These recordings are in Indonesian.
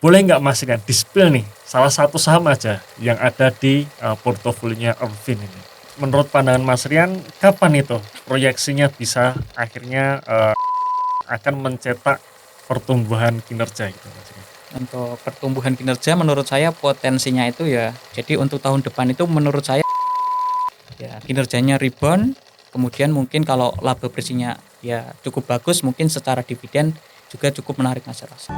boleh nggak Mas Rian di-spill nih salah satu saham aja yang ada di portofolionya Ervin ini. Menurut pandangan Mas Rian, kapan itu proyeksinya bisa akhirnya akan mencetak pertumbuhan kinerja gitu Mas Rian? Untuk pertumbuhan kinerja menurut saya potensinya itu ya, jadi untuk tahun depan itu menurut saya ya kinerjanya rebound, kemudian mungkin kalau laba bersihnya ya cukup bagus, mungkin secara dividen juga cukup menarik Mas Eros.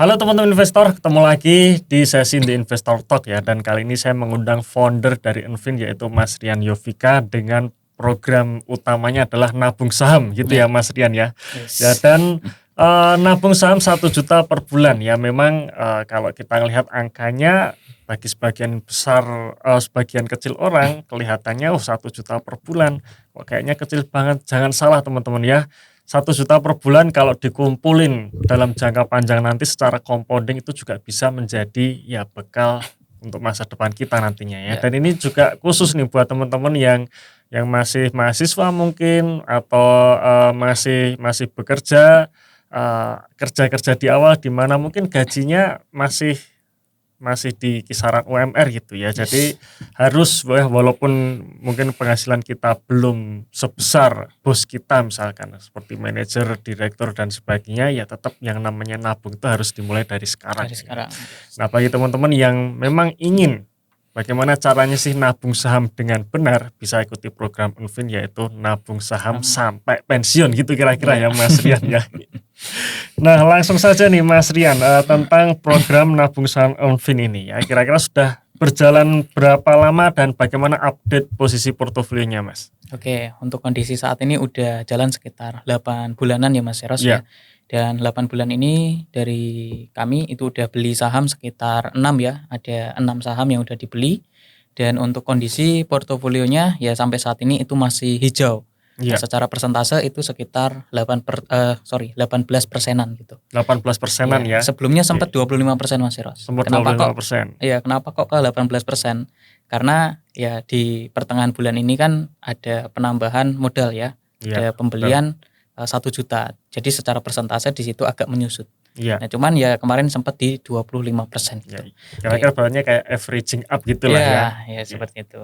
Halo teman-teman investor, ketemu lagi di sesi The Investor Talk ya. Dan kali ini saya mengundang founder dari Ervin yaitu Mas Rian Yovika dengan program utamanya adalah nabung saham gitu ya Mas Rian ya. Yes. Ya dan nabung saham 1 juta per bulan ya. Memang kalau kita lihat angkanya bagi sebagian besar, sebagian kecil orang kelihatannya 1 juta per bulan. Kok kayaknya kecil banget. Jangan salah teman-teman ya. 1 juta per bulan kalau dikumpulin dalam jangka panjang nanti secara compounding itu juga bisa menjadi ya bekal untuk masa depan kita nantinya ya. Dan ini juga khusus nih buat teman-teman yang masih mahasiswa mungkin atau masih bekerja, kerja di awal di mana mungkin gajinya masih di kisaran UMR gitu ya. Jadi harus walaupun mungkin penghasilan kita belum sebesar bos kita misalkan seperti manajer, direktur dan sebagainya, ya tetap yang namanya nabung itu harus dimulai dari sekarang. Nah, bagi teman-teman yang memang ingin bagaimana caranya sih nabung saham dengan benar, bisa ikuti program Ervin yaitu nabung saham sampai pensiun gitu kira-kira ya Mas Rian ya. Nah, langsung saja nih Mas Rian tentang program nabung saham Ervin ini ya. Kira-kira sudah berjalan berapa lama dan bagaimana update posisi portofolionya Mas? Oke, untuk kondisi saat ini udah jalan sekitar 8 bulanan ya Mas Eros ya. Dan 8 bulan ini dari kami itu udah beli saham sekitar 6 ya. Ada 6 saham yang udah dibeli. Dan untuk kondisi portofolionya ya sampai saat ini itu masih hijau. Nah, secara persentase itu sekitar 18%-an gitu. 18%-an ya. Sebelumnya sempat 25% Mas Eros. Kenapa 25%? Kenapa kok ke 18%? Karena ya di pertengahan bulan ini kan ada penambahan modal ya. Ada pembelian 1 juta. Jadi secara persentase di situ agak menyusut. Nah, cuman ya kemarin sempat di 25% gitu. Kira-kira bahannya kayak averaging up gitu lah ya. Ya seperti itu.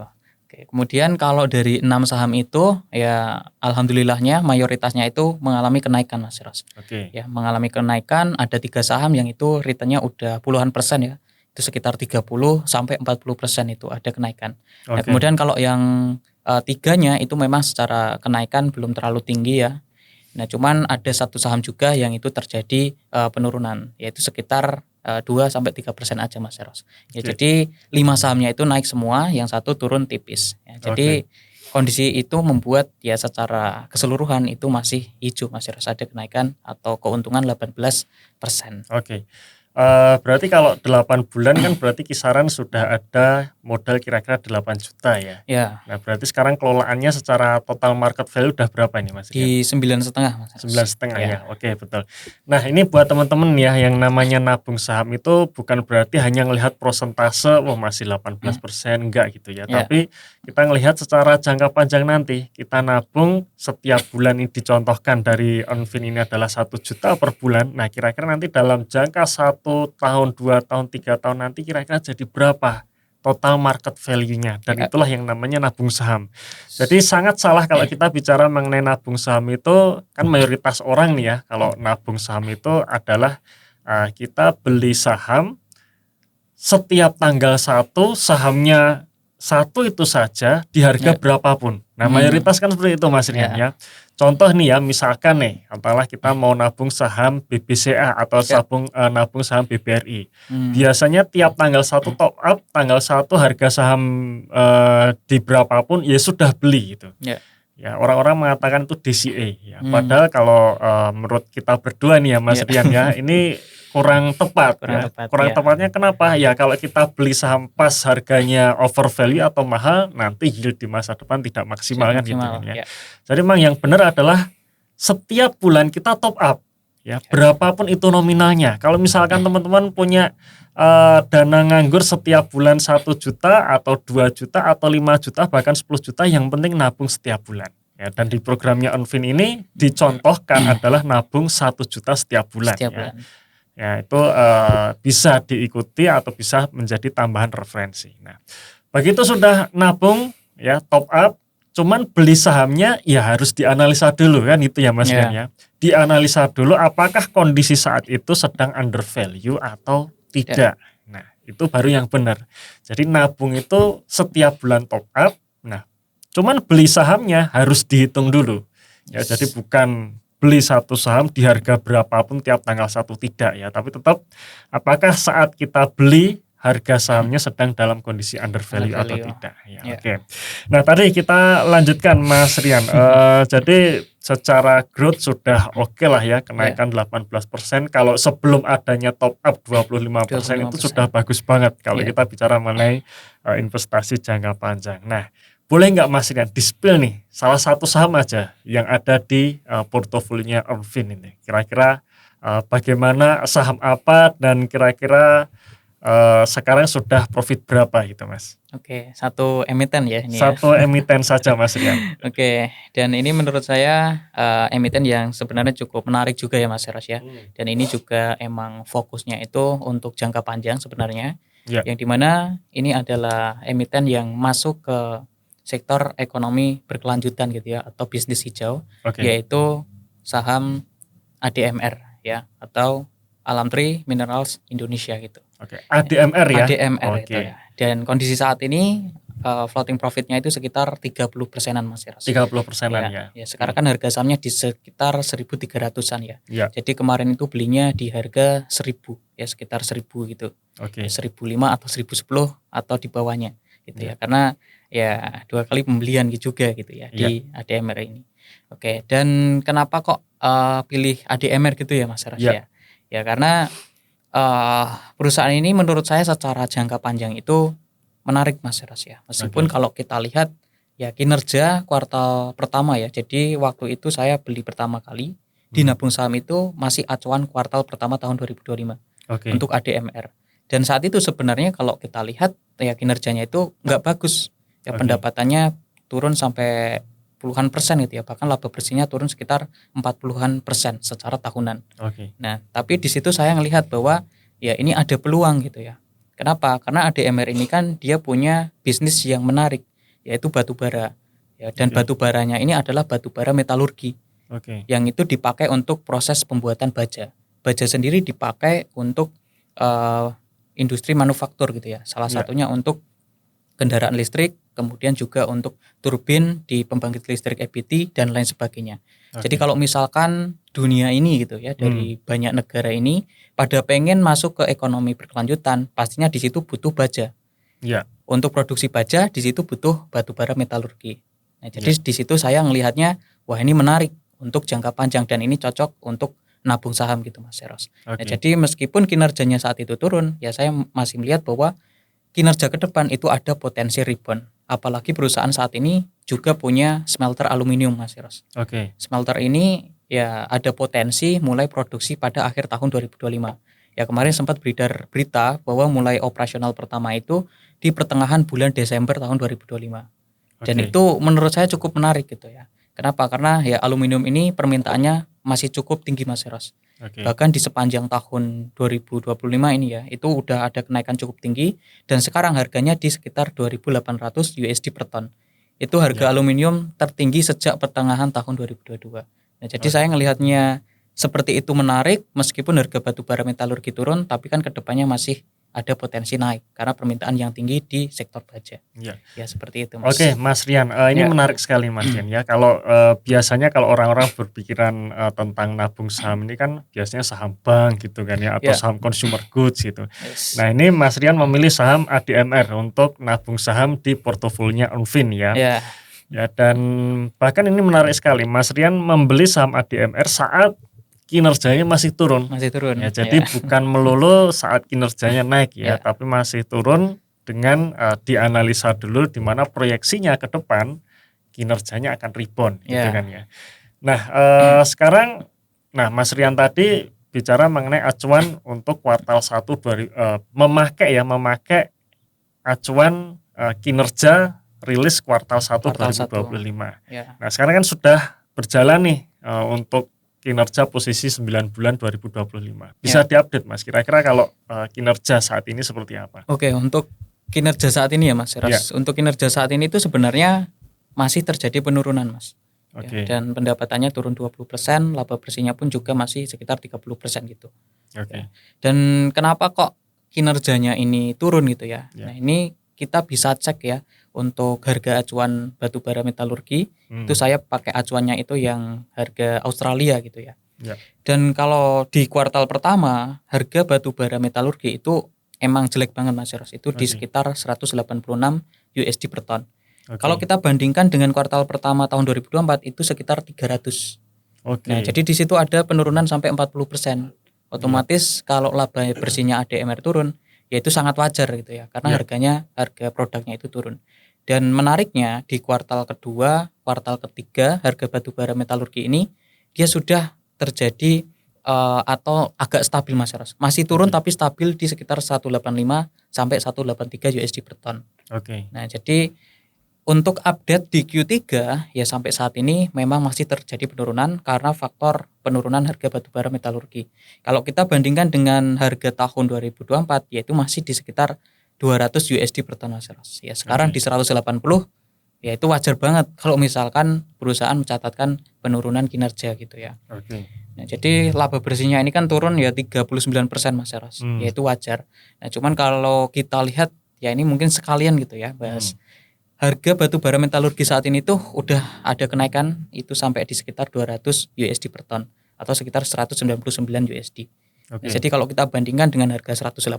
Oke, kemudian kalau dari 6 saham itu ya alhamdulillahnya mayoritasnya itu mengalami kenaikan Mas Ros. Ya, mengalami kenaikan, ada 3 saham yang itu returnnya udah puluhan persen ya. Itu sekitar 30 sampai 40% itu ada kenaikan. Nah, kemudian kalau yang 3-nya itu memang secara kenaikan belum terlalu tinggi ya. Nah, cuman ada 1 saham juga yang itu terjadi penurunan, yaitu sekitar 2-3% aja Mas Eros. Ya, jadi 5 sahamnya itu naik semua, yang 1 turun tipis. Ya, jadi kondisi itu membuat ya secara keseluruhan itu masih hijau Mas Eros, ada kenaikan atau keuntungan 18%. Berarti kalau 8 bulan kan berarti kisaran sudah ada modal kira-kira 8 juta ya. Nah, berarti sekarang kelolaannya secara total market value udah berapa ini Mas? Di 9,5 Mas. 9,5 ya. Oke, betul. Nah, ini buat teman-teman ya yang namanya nabung saham itu bukan berarti hanya ngelihat persentase masih 18% enggak gitu ya. Tapi kita ngelihat secara jangka panjang nanti. Kita nabung setiap bulan ini dicontohkan dari Ervin ini adalah 1 juta per bulan. Nah, kira-kira nanti dalam jangka 1 tahun, 2 tahun, 3 tahun nanti kira-kira jadi berapa total market value-nya, dan itulah yang namanya nabung saham. Jadi sangat salah kalau kita bicara mengenai nabung saham itu, kan mayoritas orang nih ya, kalau nabung saham itu adalah kita beli saham setiap tanggal 1 sahamnya 1 itu saja di harga berapapun. Nah, mayoritas kan seperti itu Mas Rian ya. Contoh nih ya, misalkan nih, katakanlah kita mau nabung saham BBCA atau nabung saham BBRI. Biasanya tiap tanggal 1 top up, tanggal 1 harga saham di berapapun ya sudah beli gitu. Ya, orang-orang mengatakan itu DCA ya. Padahal kalau menurut kita berdua nih ya Mas Rian ya, ini kurang tepat. Kurang tepatnya kenapa? Ya kalau kita beli saham pas harganya over value atau mahal, nanti yield di masa depan tidak maksimal kan gitu ya. Jadi memang yang benar adalah setiap bulan kita top up. ya, berapapun itu nominalnya. Kalau misalkan teman-teman punya dana nganggur setiap bulan 1 juta atau 2 juta atau 5 juta bahkan 10 juta, yang penting nabung setiap bulan. Ya, dan di programnya Onfin ini dicontohkan adalah nabung 1 juta setiap bulan. Ya, itu bisa diikuti atau bisa menjadi tambahan referensi. Nah, begitu sudah nabung ya, top up, cuman beli sahamnya ya harus dianalisa dulu kan, itu ya Mas Rian ya. Dianalisa dulu apakah kondisi saat itu sedang under value atau tidak. Nah, itu baru yang benar. Jadi nabung itu setiap bulan top up. Nah, cuman beli sahamnya harus dihitung dulu. Ya, jadi bukan beli satu saham di harga berapapun tiap tanggal 1, tidak ya, tapi tetap apakah saat kita beli harga sahamnya sedang dalam kondisi under value atau tidak ya. Oke. Nah, tadi kita lanjutkan Mas Rian. Jadi secara growth sudah oke lah ya, kenaikan 18%. Kalau sebelum adanya top up 25% itu sudah bagus banget kalau kita bicara mengenai investasi jangka panjang. Nah, boleh nggak Mas Rian di-spill nih salah satu saham aja yang ada di portofolionya Onfin ini? Kira-kira bagaimana, saham apa, dan kira-kira sekarang sudah profit berapa gitu Mas? Oke, satu emiten ya ini. Satu emiten saja Mas Rian. Oke, dan ini menurut saya emiten yang sebenarnya cukup menarik juga ya Mas Eros ya. Dan ini juga emang fokusnya itu untuk jangka panjang sebenarnya. Yang dimana ini adalah emiten yang masuk ke sektor ekonomi berkelanjutan gitu ya, atau bisnis hijau, yaitu saham ADMR ya, atau Alamtri Minerals Indonesia gitu. ADMR ya. ADMR itu ya. Dan kondisi saat ini floating profitnya itu sekitar 30%-an Mas Eros. 30%-an ya. Ya, sekarang kan harga sahamnya di sekitar 1.300-an ya. Jadi kemarin itu belinya di harga 1.000 ya, sekitar 1.000 gitu. 1.005 atau 1.010 atau di bawahnya gitu ya. Karena ya 2 kali pembelian juga gitu ya di ADMR ini. Oke, dan kenapa kok pilih ADMR gitu ya Mas Eros ya? Ya karena perusahaan ini menurut saya secara jangka panjang itu menarik Mas Eros ya. Meskipun kalau kita lihat ya kinerja kuartal pertama ya. Jadi waktu itu saya beli pertama kali di nabung saham itu masih acuan kuartal pertama tahun 2025 untuk ADMR. Dan saat itu sebenarnya kalau kita lihat ya kinerjanya itu nggak bagus. Ya pendapatannya turun sampai puluhan persen gitu ya, bahkan laba bersihnya turun sekitar 40-an persen secara tahunan. Nah, tapi di situ saya ngelihat bahwa ya ini ada peluang gitu ya. Kenapa? Karena ADMR ini kan dia punya bisnis yang menarik, yaitu batu bara. Ya, dan batu baranya ini adalah batu bara metalurgi. Yang itu dipakai untuk proses pembuatan baja. Baja sendiri dipakai untuk industri manufaktur gitu ya. Salah satunya untuk kendaraan listrik, kemudian juga untuk turbin di pembangkit listrik EBT dan lain sebagainya. Jadi kalau misalkan dunia ini gitu ya, dari banyak negara ini pada pengen masuk ke ekonomi berkelanjutan, pastinya di situ butuh baja. Untuk produksi baja di situ butuh batu bara metalurgi. Nah, jadi di situ saya ngelihatnya, wah ini menarik untuk jangka panjang dan ini cocok untuk nabung saham gitu Mas Eros. Nah, jadi meskipun kinerjanya saat itu turun, ya saya masih melihat bahwa kinerja ke depan itu ada potensi rebound. Apalagi perusahaan saat ini juga punya smelter aluminium Mas Eros. Smelter ini ya ada potensi mulai produksi pada akhir tahun 2025. Ya kemarin sempat beredar berita bahwa mulai operasional pertama itu di pertengahan bulan Desember tahun 2025. Dan itu menurut saya cukup menarik gitu ya. Kenapa? Karena ya aluminium ini permintaannya masih cukup tinggi Mas Eros. Bahkan di sepanjang tahun 2025 ini ya, itu udah ada kenaikan cukup tinggi dan sekarang harganya di sekitar 2.800 USD per ton. Itu harga aluminium tertinggi sejak pertengahan tahun 2022. Nah, jadi saya ngelihatnya seperti itu menarik, meskipun harga batu bara metalurgi turun, tapi kan kedepannya masih ada potensi naik karena permintaan yang tinggi di sektor baja. Ya seperti itu Mas. Mas Rian, ini menarik sekali Mas Rian ya. Kalau biasanya kalau orang-orang berpikiran tentang nabung saham ini kan biasanya saham bank gitu kan ya, atau saham consumer goods gitu. Nah, ini Mas Rian memilih saham ADMR untuk nabung saham di portofolionya Onfin ya. Ya, dan bahkan ini menarik sekali, Mas Rian membeli saham ADMR saat kinerjanya masih turun. Ya, jadi bukan melulu saat kinerjanya naik ya, tapi masih turun dengan dianalisa dulu di mana proyeksinya ke depan kinerjanya akan rebound gitu kan ya. Nah, sekarang Nah, Mas Rian tadi bicara mengenai acuan untuk kuartal 1 memakai acuan kinerja rilis kuartal 1 Kuartal 2025. Ya. Nah, sekarang kan sudah berjalan nih untuk kinerja posisi 9 bulan 2025. Bisa diupdate Mas, kira-kira kalau kinerja saat ini seperti apa? Oke, untuk kinerja saat ini ya Mas Ras. Untuk kinerja saat ini itu sebenarnya masih terjadi penurunan Mas. Oke. Dan pendapatannya turun 20%, laba bersihnya pun juga masih sekitar 30% gitu. Oke. Dan kenapa kok kinerjanya ini turun gitu ya? Nah, ini kita bisa cek ya untuk harga acuan batubara metalurgi. Itu saya pakai acuannya itu yang harga Australia gitu ya. Dan kalau di kuartal pertama harga batubara metalurgi itu emang jelek banget Mas Ros. Itu di sekitar 186 USD per ton. Kalau kita bandingkan dengan kuartal pertama tahun 2024 itu sekitar 300. Nah, jadi di situ ada penurunan sampai 40%. Otomatis kalau laba bersihnya ADMR turun, ya itu sangat wajar gitu ya, karena harga produknya itu turun. Dan menariknya di kuartal kedua, kuartal ketiga harga batubara metalurgi ini dia sudah terjadi atau agak stabil Mas Ros. Masih turun tapi stabil di sekitar 185 sampai 183 USD per ton. Nah, jadi untuk update di Q3 ya sampai saat ini memang masih terjadi penurunan karena faktor penurunan harga batubara metalurgi. Kalau kita bandingkan dengan harga tahun 2024 yaitu masih di sekitar 200 USD per ton Mas Ros. Ya sekarang di 180 ya itu wajar banget kalau misalkan perusahaan mencatatkan penurunan kinerja gitu ya. Nah, jadi laba bersihnya ini kan turun ya 39% Mas Ros. Ya itu wajar. Nah, cuman kalau kita lihat ya ini mungkin sekalian gitu ya bahas harga batu bara metalurgi saat ini tuh udah ada kenaikan itu sampai di sekitar 200 USD per ton atau sekitar 199 USD. Nah, jadi kalau kita bandingkan dengan harga 180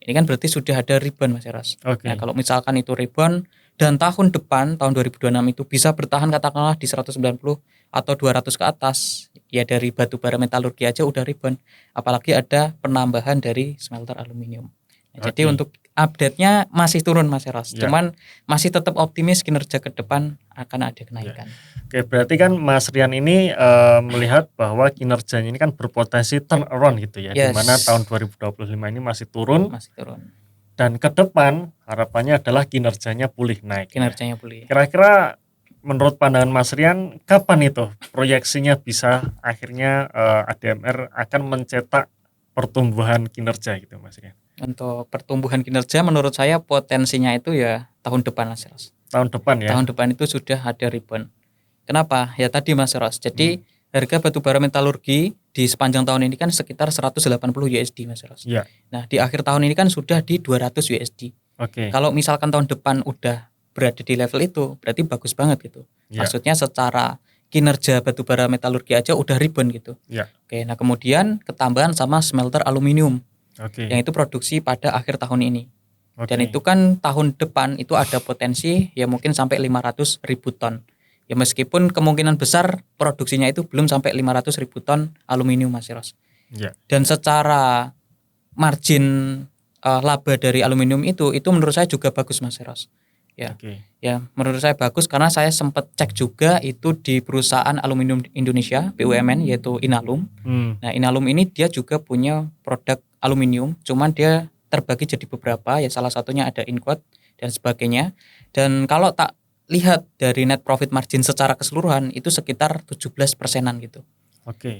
ini kan berarti sudah ada rebound Mas Eras. Nah, kalau misalkan itu rebound dan tahun depan tahun 2026 itu bisa bertahan katakanlah di 190 atau 200 ke atas ya dari batu bara metalurgi aja udah rebound, apalagi ada penambahan dari smelter aluminium. Nah, jadi untuk update-nya masih turun Mas Eros, cuman masih tetap optimis kinerja ke depan akan ada kenaikan. Berarti kan Mas Rian ini melihat bahwa kinerjanya ini kan berpotensi turn around gitu ya, di mana tahun 2025 ini masih turun. Dan ke depan harapannya adalah kinerjanya pulih naik. Pulih. Kira-kira menurut pandangan Mas Rian kapan itu proyeksinya bisa akhirnya ADMR akan mencetak pertumbuhan kinerja gitu Mas Rian? Untuk pertumbuhan kinerja menurut saya potensinya itu ya tahun depan Mas Ros. Tahun depan ya? Tahun depan itu sudah ada rebound. Kenapa? Ya tadi Mas Ros. Jadi harga batubara metalurgi di sepanjang tahun ini kan sekitar 180 USD Mas Ros. Nah, di akhir tahun ini kan sudah di 200 USD. Kalau misalkan tahun depan udah berada di level itu, berarti bagus banget gitu. Maksudnya secara kinerja batubara metalurgi aja udah rebound gitu. Nah kemudian ketambahan sama smelter aluminium. Yang itu produksi pada akhir tahun ini. Dan itu kan tahun depan itu ada potensi ya mungkin sampai 500 ribu ton. Ya meskipun kemungkinan besar produksinya itu belum sampai 500 ribu ton aluminium Mas Ros. Dan secara margin laba dari aluminium itu menurut saya juga bagus Mas Ros. Ya menurut saya bagus karena saya sempat cek juga itu di perusahaan aluminium Indonesia BUMN yaitu Inalum. Nah Inalum ini dia juga punya produk aluminium, cuman dia terbagi jadi beberapa ya, salah satunya ada Inquat dan sebagainya. Dan kalau tak lihat dari net profit margin secara keseluruhan itu sekitar 17%-an gitu.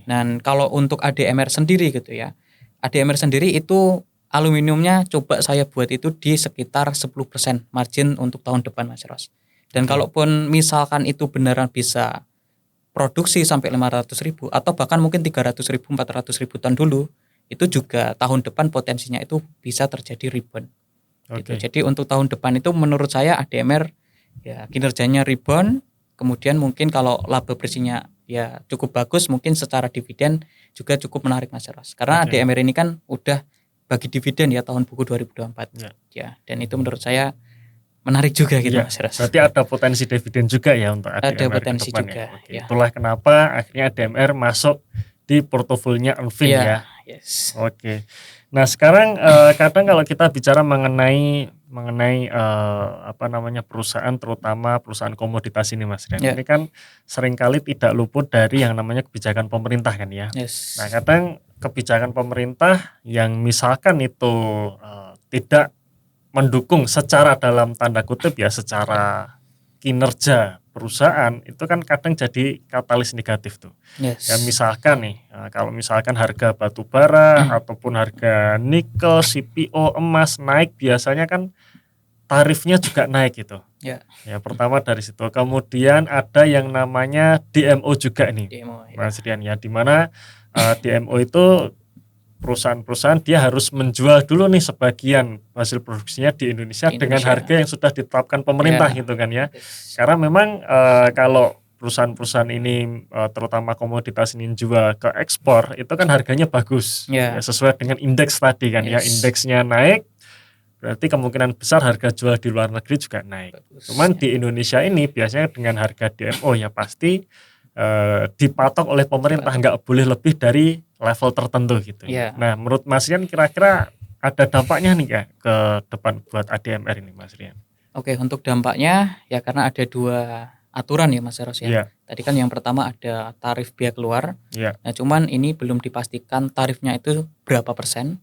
Dan kalau untuk ADMR sendiri gitu ya, ADMR sendiri itu aluminiumnya coba saya buat itu di sekitar 10% margin untuk tahun depan Mas Ros. Dan kalaupun misalkan itu beneran bisa produksi sampai 500 ribu atau bahkan mungkin 300 ribu, 400 ribu ton dulu, itu juga tahun depan potensinya itu bisa terjadi rebound. Gitu. Jadi untuk tahun depan itu menurut saya ADMR ya kinerjanya rebound, kemudian mungkin kalau laba bersihnya ya cukup bagus, mungkin secara dividen juga cukup menarik Mas Ros. Karena ADMR ini kan udah bagi dividen ya tahun buku 2024. Ya, dan itu menurut saya menarik juga gitu Mas Ros. Berarti ada potensi dividen juga ya untuk ADMR. Ada potensi juga. Ya. Itulah kenapa akhirnya ADMR masuk di portofolionya Envin ya. Yes. Nah sekarang kadang kalau kita bicara mengenai mengenai perusahaan, terutama perusahaan komoditas ini Mas Rian. Ya. Ini kan seringkali tidak luput dari yang namanya kebijakan pemerintah kan ya. Yes. Nah kadang kebijakan pemerintah yang misalkan itu tidak mendukung secara dalam tanda kutip ya, secara kinerja perusahaan, itu kan kadang jadi katalis negatif tuh. Yes. Ya misalkan nih, kalau misalkan harga batu bara ataupun harga nikel, CPO, emas naik, biasanya kan tarifnya juga naik gitu. Ya. Ya pertama dari situ. Kemudian ada yang namanya DMO juga nih, DMO, ya. Mas Rian ya, dimana DMO itu perusahaan-perusahaan dia harus menjual dulu nih sebagian hasil produksinya di Indonesia dengan harga yang sudah ditetapkan pemerintah gitu kan ya. Yes. Karena memang kalau perusahaan-perusahaan ini terutama komoditas ini jual ke ekspor, itu kan harganya bagus. Ya, sesuai dengan indeks tadi kan ya, indeksnya naik, berarti kemungkinan besar harga jual di luar negeri juga naik. Bagus, cuman di Indonesia ini biasanya dengan harga DMO ya pasti dipatok oleh pemerintah, nggak boleh lebih dari level tertentu gitu. Nah menurut Mas Rian kira-kira ada dampaknya nih ya ke depan buat ADMR ini Mas Rian? Oke, untuk dampaknya ya karena ada 2 aturan ya Mas Eros ya. Tadi kan yang pertama ada tarif biaya keluar. Nah cuman ini belum dipastikan tarifnya itu berapa persen.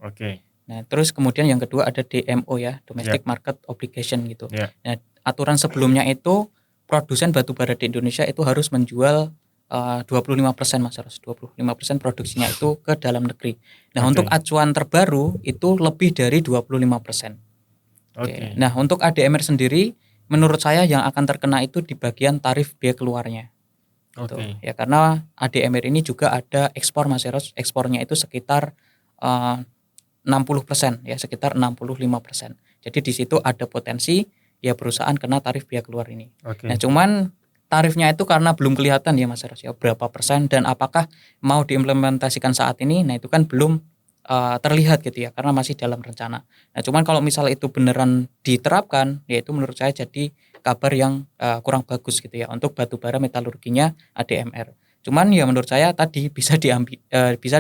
Nah terus kemudian yang kedua ada DMO ya, Domestic Market Obligation gitu. Nah aturan sebelumnya itu produsen batubara di Indonesia itu harus menjual 25% Mas Eros, 25% produksinya itu ke dalam negeri. Nah untuk acuan terbaru itu lebih dari 25%. Nah untuk ADMR sendiri menurut saya yang akan terkena itu di bagian tarif biaya keluarnya. Ya karena ADMR ini juga ada ekspor Mas Eros, ekspornya itu sekitar 60% ya, sekitar 65%. Jadi di situ ada potensi ya perusahaan kena tarif biaya keluar ini. Nah cuman tarifnya itu karena belum kelihatan ya Mas Eros ya berapa persen dan apakah mau diimplementasikan saat ini, nah itu kan belum terlihat gitu ya karena masih dalam rencana. Nah cuman kalau misal itu beneran diterapkan, ya itu menurut saya jadi kabar yang kurang bagus gitu ya untuk batubara metalurginya ADMR. Cuman ya menurut saya tadi bisa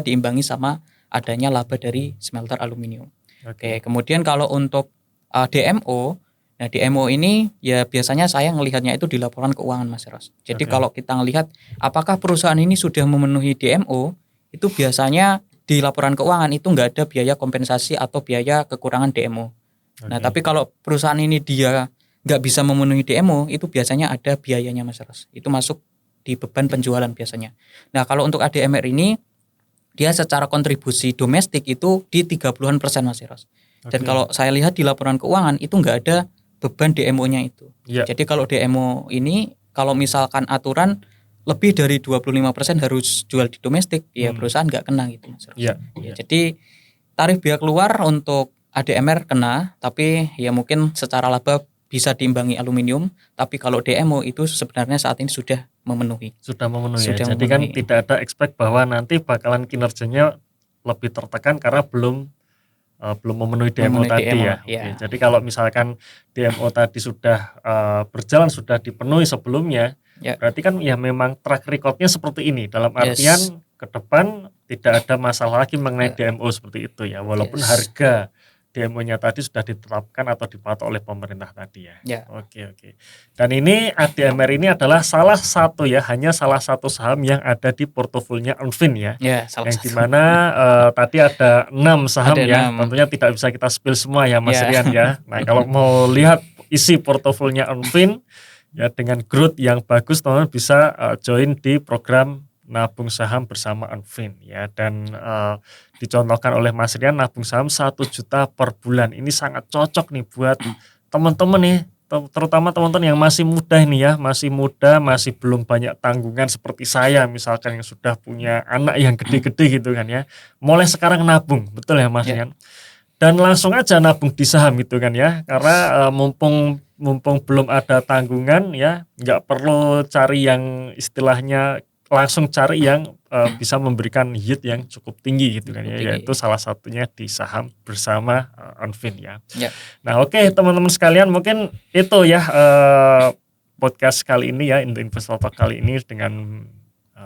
diimbangi sama adanya laba dari smelter aluminium. Kemudian kalau untuk DMO, nah DMO ini ya biasanya saya ngelihatnya itu di laporan keuangan Mas Eros. Jadi kalau kita ngelihat apakah perusahaan ini sudah memenuhi DMO, itu biasanya di laporan keuangan itu nggak ada biaya kompensasi atau biaya kekurangan DMO. Nah tapi kalau perusahaan ini dia nggak bisa memenuhi DMO, itu biasanya ada biayanya Mas Eros. Itu masuk di beban penjualan biasanya. Nah kalau untuk ADMR ini dia secara kontribusi domestik itu di 30-an persen Mas Eros. Dan kalau saya lihat di laporan keuangan itu nggak ada beban DMO-nya itu. Jadi kalau DMO ini kalau misalkan aturan lebih dari 25% harus jual di domestik, ya perusahaan nggak kena gitu Mas. Jadi tarif biaya keluar untuk ADMR kena, tapi ya mungkin secara laba bisa diimbangi aluminium, tapi kalau DMO itu sebenarnya saat ini sudah memenuhi. Jadi kan tidak ada expect bahwa nanti bakalan kinerjanya lebih tertekan karena belum memenuhi DMO tadi ya. Jadi kalau misalkan DMO tadi sudah berjalan, sudah dipenuhi sebelumnya, berarti kan ya memang track recordnya seperti ini. Dalam artian ke depan tidak ada masalah lagi mengenai DMO seperti itu ya. Walaupun harga DMO-nya tadi sudah ditetapkan atau dipatok oleh pemerintah tadi ya. Oke. Dan ini ADMR ini adalah salah satu ya, hanya salah satu saham yang ada di portofolionya Ernvin ya. Yang dimana tadi ada 6 saham ya. Tentunya tidak bisa kita spill semua ya Mas Rian ya. Nah kalau mau lihat isi portofolionya Ernvin ya dengan growth yang bagus, teman-teman bisa join di program nabung saham bersama Ernvin ya, dan dicontohkan oleh Mas Rian nabung saham 1 juta per bulan. Ini sangat cocok nih buat teman-teman nih, terutama teman-teman yang masih muda ini ya, masih muda, masih belum banyak tanggungan seperti saya misalkan yang sudah punya anak yang gede-gede gitu kan ya. Mulai sekarang nabung, betul ya Mas Rian? Dan langsung aja nabung di saham gitu kan ya, karena mumpung belum ada tanggungan ya, nggak perlu cari yang istilahnya langsung cari yang bisa memberikan yield yang cukup tinggi gitu kan ya, yaitu salah satunya di saham bersama Ernvin ya. Nah oke, teman-teman sekalian, mungkin itu ya podcast kali ini ya, Investor Talk kali ini dengan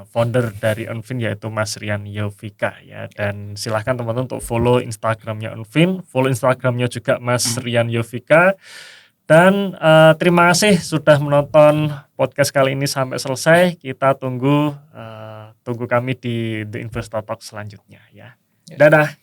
founder dari Unfin yaitu Mas Rian Yovika ya. Dan silahkan teman-teman untuk follow Instagramnya Unfin, follow Instagramnya juga Mas Rian Yovika. Dan terima kasih sudah menonton podcast kali ini sampai selesai. Kita tunggu kami di The Investor Talk selanjutnya ya. Dadah.